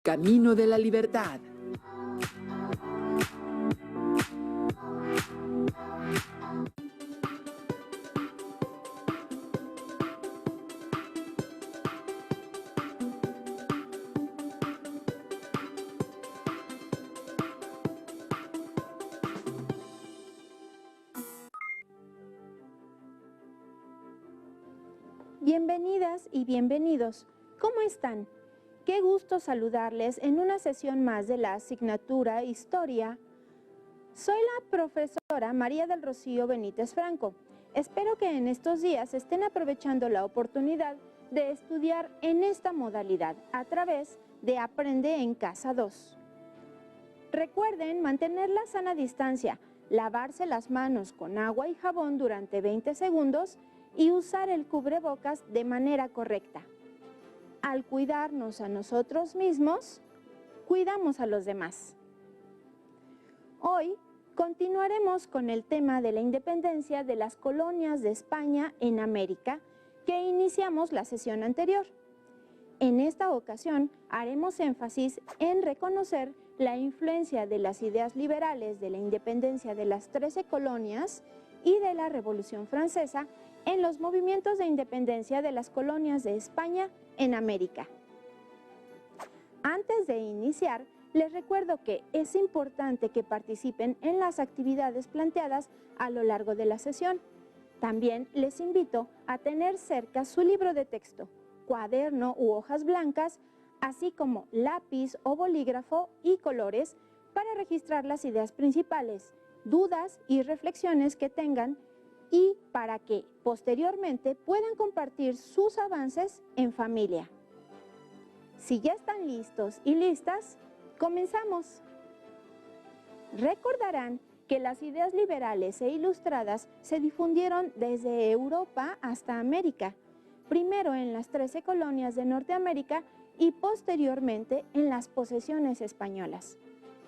Camino de la Libertad. Bienvenidas y bienvenidos. ¿Cómo están? Qué gusto saludarles en una sesión más de la asignatura Historia. Soy la profesora María del Rocío Benítez Franco. Espero que en estos días estén aprovechando la oportunidad de estudiar en esta modalidad a través de Aprende en Casa 2. Recuerden mantener la sana distancia, lavarse las manos con agua y jabón durante 20 segundos y usar el cubrebocas de manera correcta. Al cuidarnos a nosotros mismos, cuidamos a los demás. Hoy continuaremos con el tema de la independencia de las colonias de España en América que iniciamos la sesión anterior. En esta ocasión haremos énfasis en reconocer la influencia de las ideas liberales de la independencia de las 13 colonias y de la Revolución Francesa en los movimientos de independencia de las colonias de España en América. Antes de iniciar, les recuerdo que es importante que participen en las actividades planteadas a lo largo de la sesión. También les invito a tener cerca su libro de texto, cuaderno u hojas blancas, así como lápiz o bolígrafo y colores para registrar las ideas principales, dudas y reflexiones que tengan y para que posteriormente puedan compartir sus avances en familia. Si ya están listos y listas, comenzamos. Recordarán que las ideas liberales e ilustradas se difundieron desde Europa hasta América, primero en las 13 colonias de Norteamérica y posteriormente en las posesiones españolas.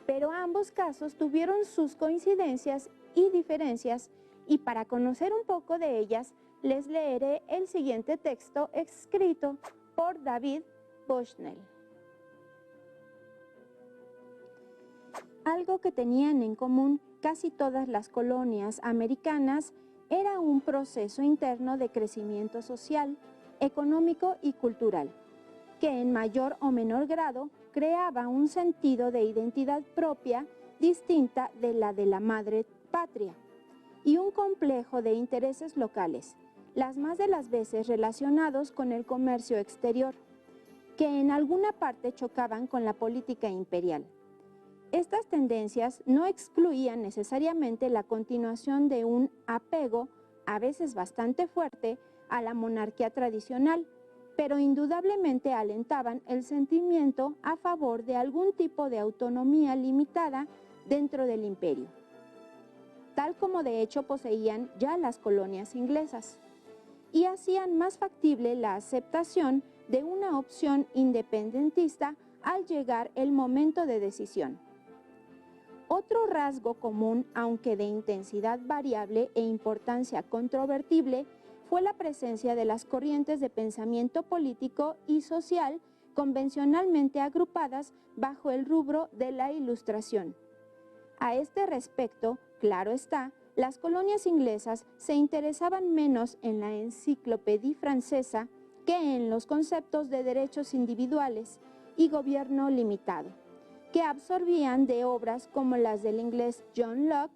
Pero ambos casos tuvieron sus coincidencias y diferencias, y para conocer un poco de ellas, les leeré el siguiente texto escrito por David Bushnell. Algo que tenían en común casi todas las colonias americanas era un proceso interno de crecimiento social, económico y cultural, que en mayor o menor grado creaba un sentido de identidad propia distinta de la madre patria y un complejo de intereses locales, las más de las veces relacionados con el comercio exterior, que en alguna parte chocaban con la política imperial. Estas tendencias no excluían necesariamente la continuación de un apego, a veces bastante fuerte, a la monarquía tradicional, pero indudablemente alentaban el sentimiento a favor de algún tipo de autonomía limitada dentro del imperio, tal como de hecho poseían ya las colonias inglesas, y hacían más factible la aceptación de una opción independentista al llegar el momento de decisión. Otro rasgo común, aunque de intensidad variable e importancia controvertible, fue la presencia de las corrientes de pensamiento político y social convencionalmente agrupadas bajo el rubro de la Ilustración. A este respecto, claro está, las colonias inglesas se interesaban menos en la enciclopedia francesa que en los conceptos de derechos individuales y gobierno limitado, que absorbían de obras como las del inglés John Locke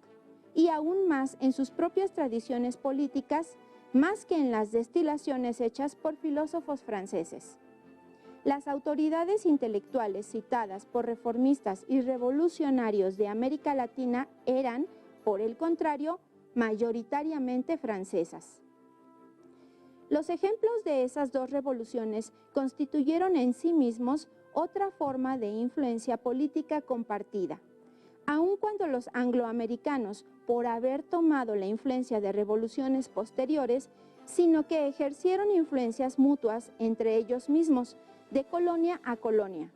y aún más en sus propias tradiciones políticas, más que en las destilaciones hechas por filósofos franceses. Las autoridades intelectuales citadas por reformistas y revolucionarios de América Latina eran, por el contrario, mayoritariamente francesas. Los ejemplos de esas dos revoluciones constituyeron en sí mismos otra forma de influencia política compartida, aun cuando los angloamericanos, por haber tomado la influencia de revoluciones posteriores, sino que ejercieron influencias mutuas entre ellos mismos, de colonia a colonia.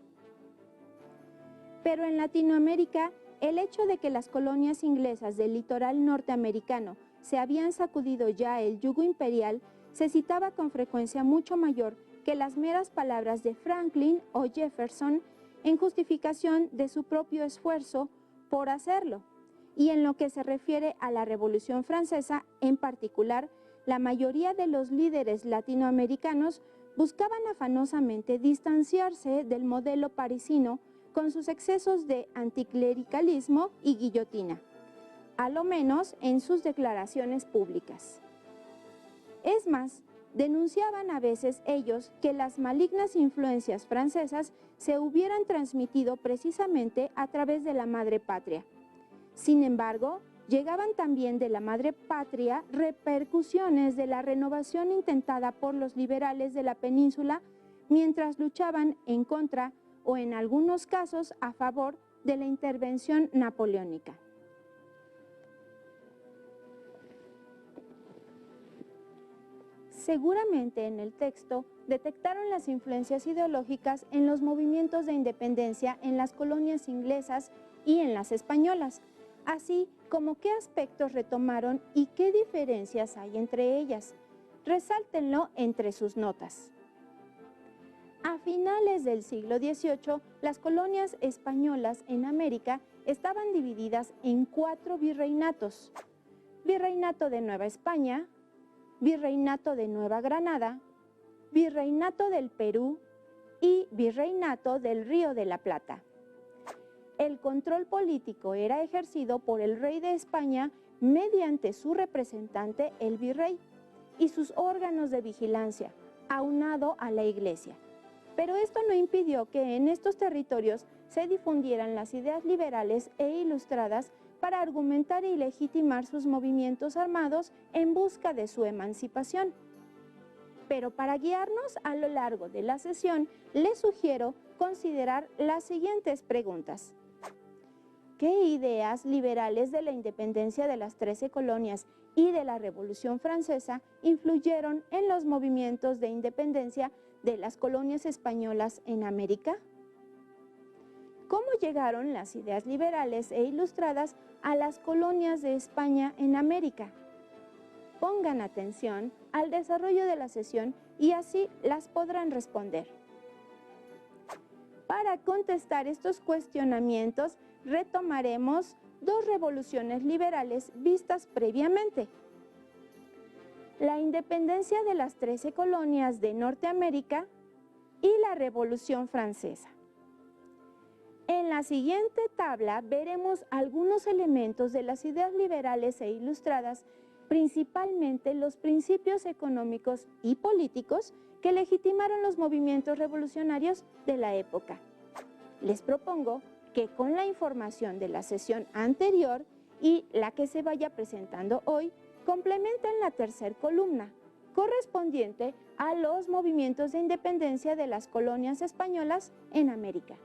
Pero en Latinoamérica, el hecho de que las colonias inglesas del litoral norteamericano se habían sacudido ya el yugo imperial se citaba con frecuencia mucho mayor que las meras palabras de Franklin o Jefferson en justificación de su propio esfuerzo por hacerlo. Y en lo que se refiere a la Revolución Francesa, en particular, la mayoría de los líderes latinoamericanos buscaban afanosamente distanciarse del modelo parisino con sus excesos de anticlericalismo y guillotina, a lo menos en sus declaraciones públicas. Es más, denunciaban a veces ellos que las malignas influencias francesas se hubieran transmitido precisamente a través de la madre patria. Sin embargo, llegaban también de la madre patria repercusiones de la renovación intentada por los liberales de la península mientras luchaban en contra o en algunos casos a favor de la intervención napoleónica. Seguramente en el texto detectaron las influencias ideológicas en los movimientos de independencia en las colonias inglesas y en las españolas, así como qué aspectos retomaron y qué diferencias hay entre ellas. Resáltenlo entre sus notas. A finales del siglo XVIII, las colonias españolas en América estaban divididas en 4 virreinatos: Virreinato de Nueva España, Virreinato de Nueva Granada, Virreinato del Perú y Virreinato del Río de la Plata. El control político era ejercido por el rey de España mediante su representante, el virrey, y sus órganos de vigilancia, aunado a la Iglesia. Pero esto no impidió que en estos territorios se difundieran las ideas liberales e ilustradas para argumentar y legitimar sus movimientos armados en busca de su emancipación. Pero para guiarnos a lo largo de la sesión, les sugiero considerar las siguientes preguntas. ¿Qué ideas liberales de la independencia de las 13 colonias y de la Revolución Francesa influyeron en los movimientos de independencia de las colonias españolas en América? ¿Cómo llegaron las ideas liberales e ilustradas a las colonias de España en América? Pongan atención al desarrollo de la sesión y así las podrán responder. Para contestar estos cuestionamientos, retomaremos 2 revoluciones liberales vistas previamente: la independencia de las 13 colonias de Norteamérica y la Revolución Francesa. En la siguiente tabla veremos algunos elementos de las ideas liberales e ilustradas, principalmente los principios económicos y políticos que legitimaron los movimientos revolucionarios de la época. Les propongo que con la información de la sesión anterior y la que se vaya presentando hoy, complementen la tercera columna, correspondiente a los movimientos de independencia de las colonias españolas en América.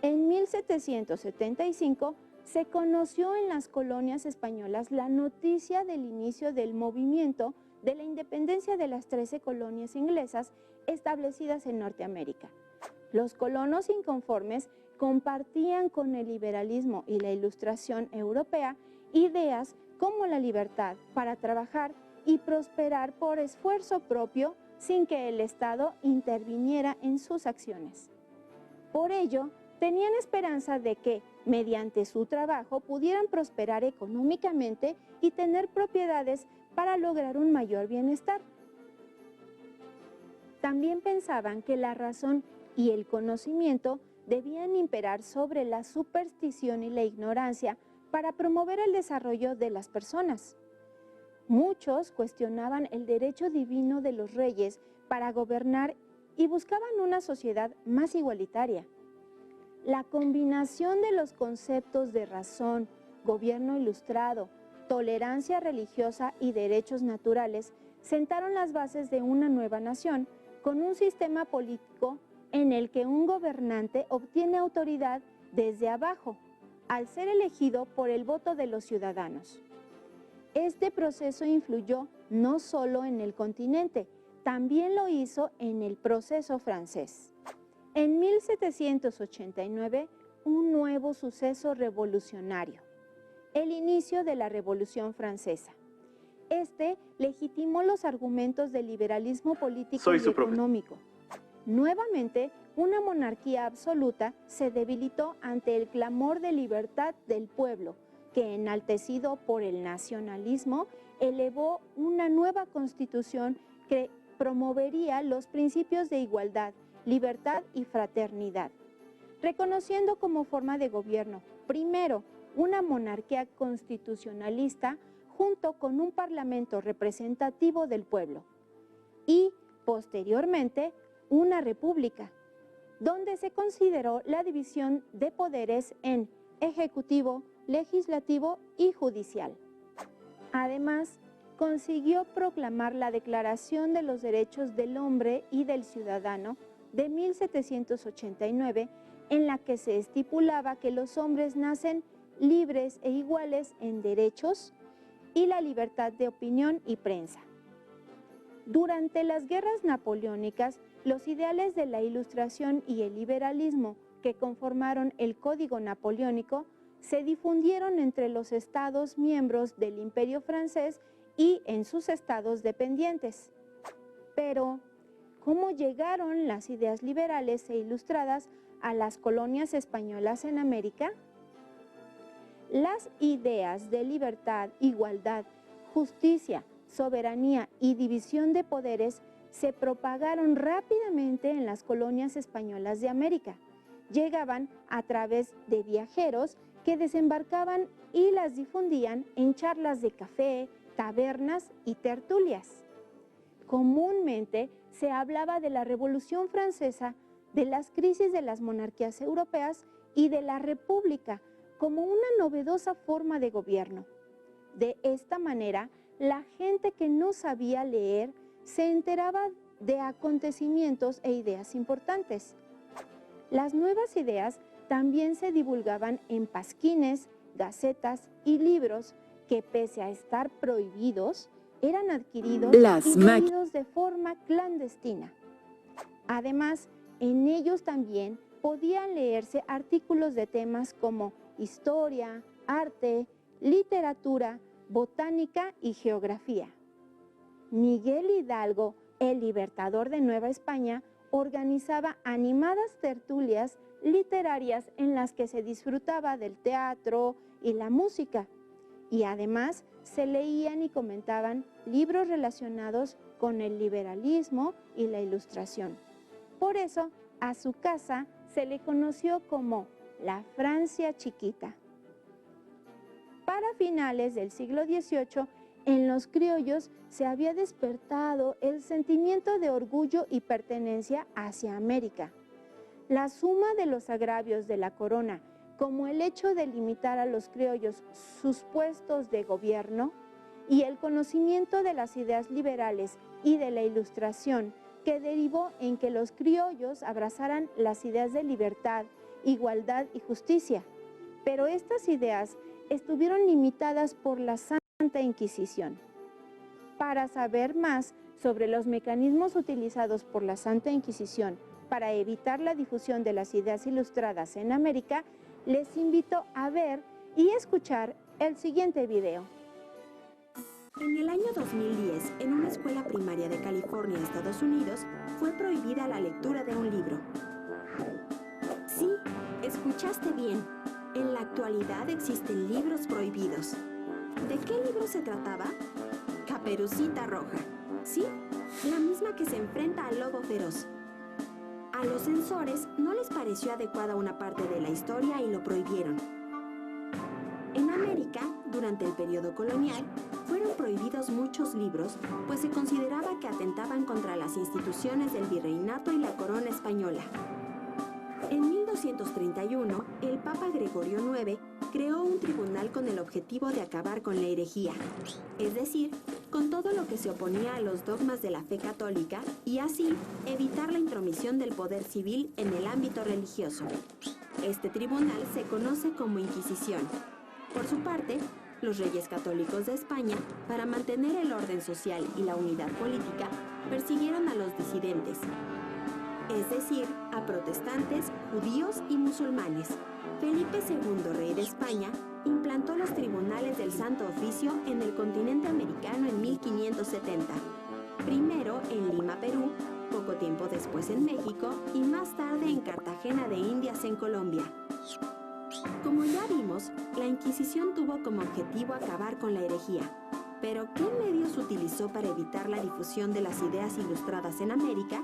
En 1775 se conoció en las colonias españolas la noticia del inicio del movimiento de la independencia de las 13 colonias inglesas establecidas en Norteamérica. Los colonos inconformes compartían con el liberalismo y la ilustración europea ideas como la libertad para trabajar y prosperar por esfuerzo propio sin que el Estado interviniera en sus acciones. Por ello, tenían esperanza de que, mediante su trabajo, pudieran prosperar económicamente y tener propiedades para lograr un mayor bienestar. También pensaban que la razón y el conocimiento debían imperar sobre la superstición y la ignorancia para promover el desarrollo de las personas. Muchos cuestionaban el derecho divino de los reyes para gobernar y buscaban una sociedad más igualitaria. La combinación de los conceptos de razón, gobierno ilustrado, tolerancia religiosa y derechos naturales sentaron las bases de una nueva nación con un sistema político en el que un gobernante obtiene autoridad desde abajo, al ser elegido por el voto de los ciudadanos. Este proceso influyó no solo en el continente, también lo hizo en el proceso francés. En 1789, un nuevo suceso revolucionario: el inicio de la Revolución Francesa. Este legitimó los argumentos del liberalismo político y económico. Nuevamente, una monarquía absoluta se debilitó ante el clamor de libertad del pueblo, que, enaltecido por el nacionalismo, elevó una nueva constitución que promovería los principios de igualdad, libertad y fraternidad, reconociendo como forma de gobierno, primero, una monarquía constitucionalista junto con un parlamento representativo del pueblo y, posteriormente, una república, donde se consideró la división de poderes en ejecutivo, legislativo y judicial. Además, consiguió proclamar la Declaración de los Derechos del Hombre y del Ciudadano de 1789, en la que se estipulaba que los hombres nacen libres e iguales en derechos y la libertad de opinión y prensa. Durante las guerras napoleónicas, los ideales de la Ilustración y el liberalismo que conformaron el Código Napoleónico se difundieron entre los estados miembros del Imperio francés y en sus estados dependientes. Pero, ¿cómo llegaron las ideas liberales e ilustradas a las colonias españolas en América? Las ideas de libertad, igualdad, justicia, soberanía y división de poderes se propagaron rápidamente en las colonias españolas de América. Llegaban a través de viajeros que desembarcaban y las difundían en charlas de café, tabernas y tertulias. Comúnmente se hablaba de la Revolución Francesa, de las crisis de las monarquías europeas y de la República como una novedosa forma de gobierno. De esta manera, la gente que no sabía leer se enteraba de acontecimientos e ideas importantes. Las nuevas ideas también se divulgaban en pasquines, gacetas y libros que, pese a estar prohibidos, eran adquiridos y leídos de forma clandestina. Además, en ellos también podían leerse artículos de temas como historia, arte, literatura, botánica y geografía. Miguel Hidalgo, el libertador de Nueva España, organizaba animadas tertulias literarias en las que se disfrutaba del teatro y la música, y además se leían y comentaban libros relacionados con el liberalismo y la Ilustración. Por eso, a su casa se le conoció como la Francia Chiquita. Para finales del siglo XVIII, en los criollos se había despertado el sentimiento de orgullo y pertenencia hacia América. La suma de los agravios de la corona, como el hecho de limitar a los criollos sus puestos de gobierno, y el conocimiento de las ideas liberales y de la Ilustración, que derivó en que los criollos abrazaran las ideas de libertad, igualdad y justicia. Pero estas ideas estuvieron limitadas por la Santa Inquisición. Para saber más sobre los mecanismos utilizados por la Santa Inquisición para evitar la difusión de las ideas ilustradas en América, les invito a ver y escuchar el siguiente video. En el año 2010, en una escuela primaria de California, Estados Unidos, fue prohibida la lectura de un libro. Sí, escuchaste bien. En la actualidad existen libros prohibidos. ¿De qué libro se trataba? Caperucita Roja. Sí, la misma que se enfrenta al lobo feroz. A los censores no les pareció adecuada una parte de la historia y lo prohibieron. En América, durante el periodo colonial, fueron prohibidos muchos libros, pues se consideraba que atentaban contra las instituciones del virreinato y la corona española. En 1231, el Papa Gregorio IX creó un tribunal con el objetivo de acabar con la herejía, es decir, con todo lo que se oponía a los dogmas de la fe católica y así evitar la intromisión del poder civil en el ámbito religioso. Este tribunal se conoce como Inquisición. Por su parte, los reyes católicos de España, para mantener el orden social y la unidad política, persiguieron a los disidentes, es decir, a protestantes, judíos y musulmanes. Felipe II, rey de España, implantó los tribunales del Santo Oficio en el continente americano en 1570. Primero en Lima, Perú, poco poco tiempo después en México y más tarde en Cartagena de Indias en Colombia. Como ya vimos, la Inquisición tuvo como objetivo acabar con la herejía. Pero, ¿qué medios utilizó para evitar la difusión de las ideas ilustradas en América?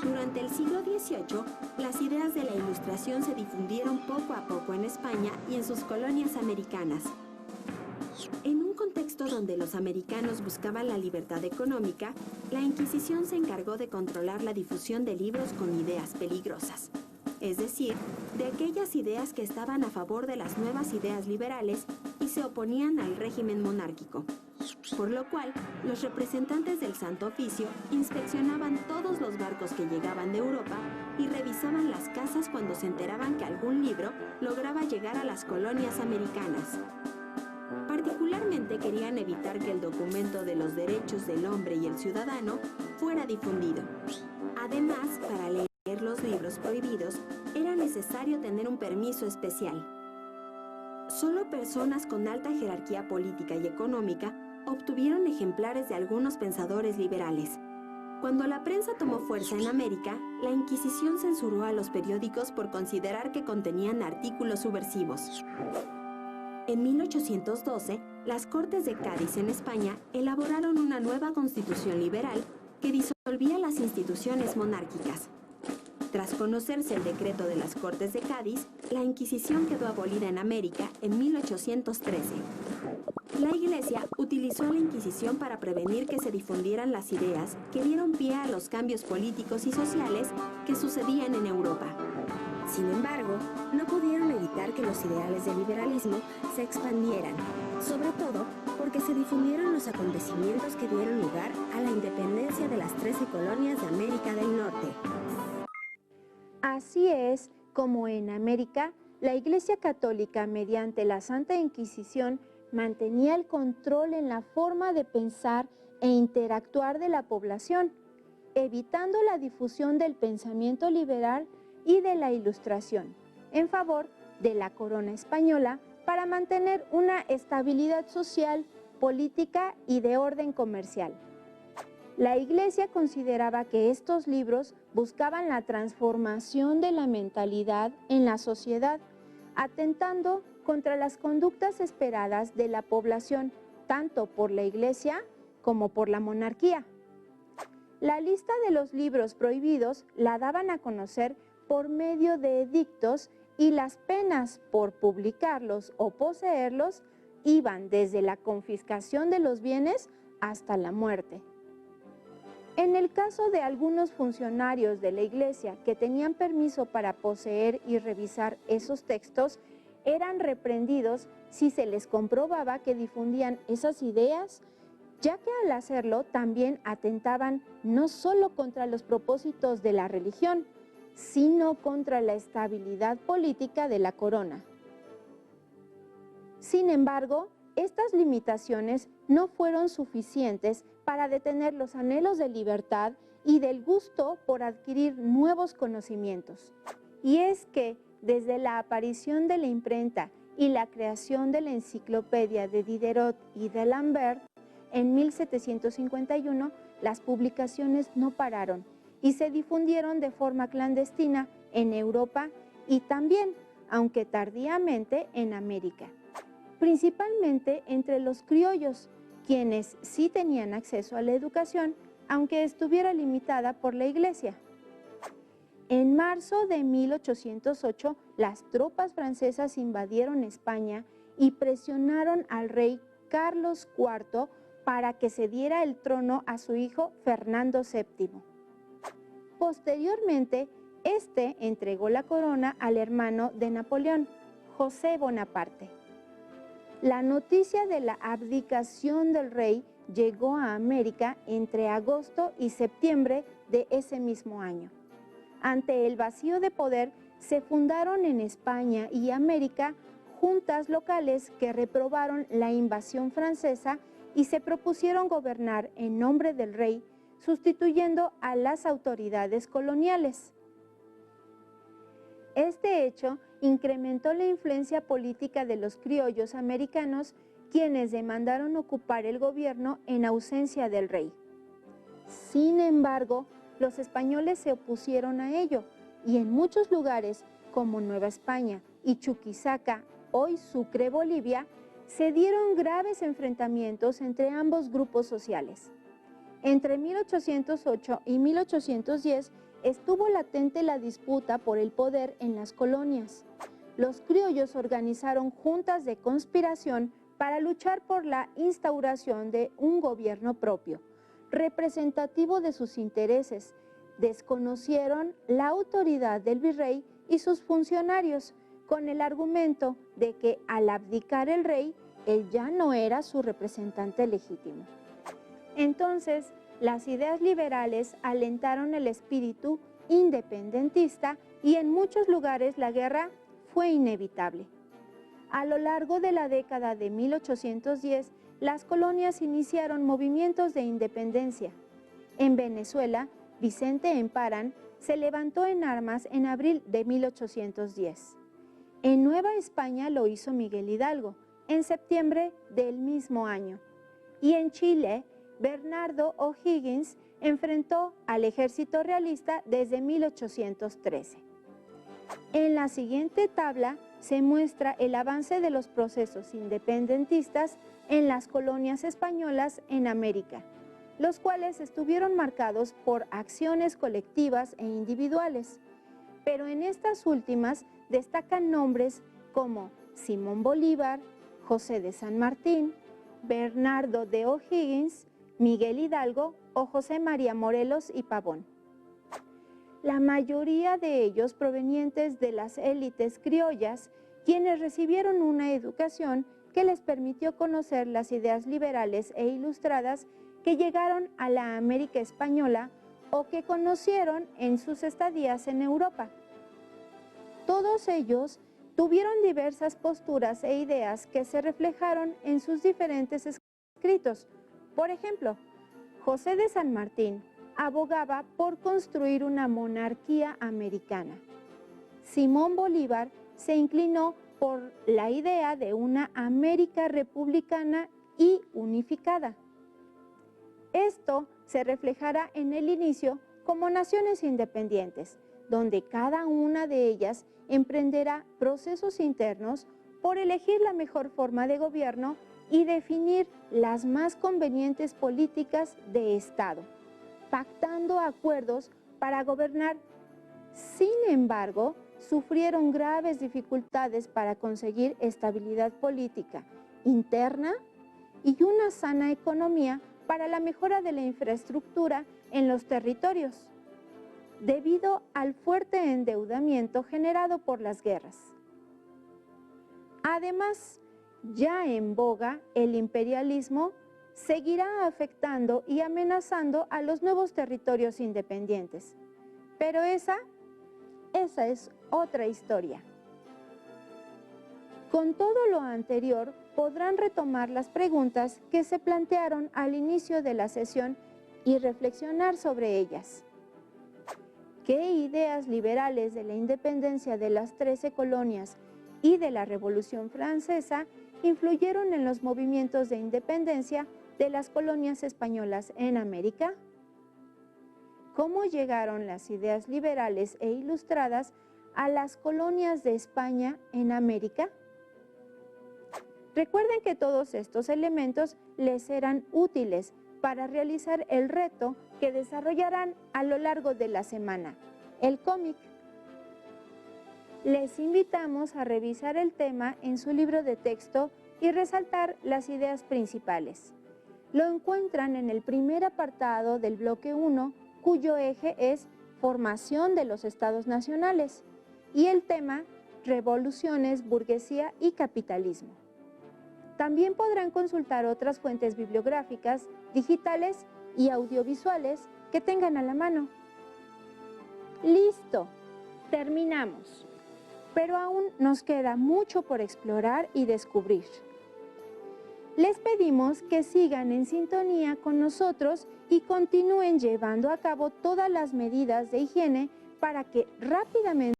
Durante el siglo XVIII, las ideas de la Ilustración se difundieron poco a poco en España y en sus colonias americanas. En un contexto donde los americanos buscaban la libertad económica, la Inquisición se encargó de controlar la difusión de libros con ideas peligrosas. Es decir, de aquellas ideas que estaban a favor de las nuevas ideas liberales y se oponían al régimen monárquico. Por lo cual, los representantes del Santo Oficio inspeccionaban todos los barcos que llegaban de Europa y revisaban las casas cuando se enteraban que algún libro lograba llegar a las colonias americanas. Particularmente querían evitar que el documento de los derechos del hombre y el ciudadano fuera difundido. Además, para leer los libros prohibidos, era necesario tener un permiso especial. Solo personas con alta jerarquía política y económica obtuvieron ejemplares de algunos pensadores liberales. Cuando la prensa tomó fuerza en América, la Inquisición censuró a los periódicos por considerar que contenían artículos subversivos. En 1812, las Cortes de Cádiz en España elaboraron una nueva constitución liberal que disolvía las instituciones monárquicas. Tras conocerse el decreto de las Cortes de Cádiz, la Inquisición quedó abolida en América en 1813. La Iglesia utilizó a la Inquisición para prevenir que se difundieran las ideas que dieron pie a los cambios políticos y sociales que sucedían en Europa. Sin embargo, no pudieron evitar que los ideales del liberalismo se expandieran, sobre todo porque se difundieron los acontecimientos que dieron lugar a la independencia de las 13 colonias de América del Norte. Así es como en América, la Iglesia Católica, mediante la Santa Inquisición, mantenía el control en la forma de pensar e interactuar de la población, evitando la difusión del pensamiento liberal y de la Ilustración, en favor de la corona española para mantener una estabilidad social, política y de orden comercial. La Iglesia consideraba que estos libros buscaban la transformación de la mentalidad en la sociedad, atentando contra las conductas esperadas de la población, tanto por la Iglesia como por la monarquía. La lista de los libros prohibidos la daban a conocer por medio de edictos y las penas por publicarlos o poseerlos iban desde la confiscación de los bienes hasta la muerte. En el caso de algunos funcionarios de la Iglesia que tenían permiso para poseer y revisar esos textos, eran reprendidos si se les comprobaba que difundían esas ideas, ya que al hacerlo también atentaban no solo contra los propósitos de la religión, sino contra la estabilidad política de la corona. Sin embargo, estas limitaciones no fueron suficientes para detener los anhelos de libertad y del gusto por adquirir nuevos conocimientos. Y es que, desde la aparición de la imprenta y la creación de la enciclopedia de Diderot y d'Alembert, en 1751, las publicaciones no pararon y se difundieron de forma clandestina en Europa y también, aunque tardíamente, en América. Principalmente entre los criollos, quienes sí tenían acceso a la educación, aunque estuviera limitada por la Iglesia. En marzo de 1808, las tropas francesas invadieron España y presionaron al rey Carlos IV para que cediera el trono a su hijo Fernando VII. Posteriormente, este entregó la corona al hermano de Napoleón, José Bonaparte. La noticia de la abdicación del rey llegó a América entre agosto y septiembre de ese mismo año. Ante el vacío de poder, se fundaron en España y América juntas locales que reprobaron la invasión francesa y se propusieron gobernar en nombre del rey, sustituyendo a las autoridades coloniales. Este hecho incrementó la influencia política de los criollos americanos, quienes demandaron ocupar el gobierno en ausencia del rey. Sin embargo, los españoles se opusieron a ello y en muchos lugares, como Nueva España y Chuquisaca, hoy Sucre, Bolivia, se dieron graves enfrentamientos entre ambos grupos sociales. Entre 1808 y 1810 estuvo latente la disputa por el poder en las colonias. Los criollos organizaron juntas de conspiración para luchar por la instauración de un gobierno propio, representativo de sus intereses. Desconocieron la autoridad del virrey y sus funcionarios, con el argumento de que al abdicar el rey, él ya no era su representante legítimo. Entonces, las ideas liberales alentaron el espíritu independentista y en muchos lugares la guerra fue inevitable. A lo largo de la década de 1810, las colonias iniciaron movimientos de independencia. En Venezuela, Vicente Emparan se levantó en armas en abril de 1810. En Nueva España lo hizo Miguel Hidalgo, en septiembre del mismo año. Y en Chile, Bernardo O'Higgins enfrentó al ejército realista desde 1813. En la siguiente tabla se muestra el avance de los procesos independentistas en las colonias españolas en América, los cuales estuvieron marcados por acciones colectivas e individuales. Pero en estas últimas destacan nombres como Simón Bolívar, José de San Martín, Bernardo de O'Higgins, Miguel Hidalgo o José María Morelos y Pavón. La mayoría de ellos provenientes de las élites criollas, quienes recibieron una educación que les permitió conocer las ideas liberales e ilustradas que llegaron a la América española o que conocieron en sus estadías en Europa. Todos ellos tuvieron diversas posturas e ideas que se reflejaron en sus diferentes escritos. Por ejemplo, José de San Martín abogaba por construir una monarquía americana. Simón Bolívar se inclinó por la idea de una América republicana y unificada. Esto se reflejará en el inicio como naciones independientes, donde cada una de ellas emprenderá procesos internos por elegir la mejor forma de gobierno y definir las más convenientes políticas de Estado, pactando acuerdos para gobernar. Sin embargo, sufrieron graves dificultades para conseguir estabilidad política interna y una sana economía para la mejora de la infraestructura en los territorios, debido al fuerte endeudamiento generado por las guerras. Además, ya en boga, el imperialismo seguirá afectando y amenazando a los nuevos territorios independientes. Pero esa es otra historia. Con todo lo anterior, podrán retomar las preguntas que se plantearon al inicio de la sesión y reflexionar sobre ellas. ¿Qué ideas liberales de la independencia de las 13 colonias y de la Revolución Francesa influyeron en los movimientos de independencia de las colonias españolas en América? ¿Cómo llegaron las ideas liberales e ilustradas a las colonias de España en América? Recuerden que todos estos elementos les serán útiles para realizar el reto que desarrollarán a lo largo de la semana, el cómic. Les invitamos a revisar el tema en su libro de texto y resaltar las ideas principales. Lo encuentran en el primer apartado del bloque 1, cuyo eje es formación de los estados nacionales, y el tema revoluciones, burguesía y capitalismo. También podrán consultar otras fuentes bibliográficas, digitales y audiovisuales que tengan a la mano. ¡Listo! Terminamos. Pero aún nos queda mucho por explorar y descubrir. Les pedimos que sigan en sintonía con nosotros y continúen llevando a cabo todas las medidas de higiene para que rápidamente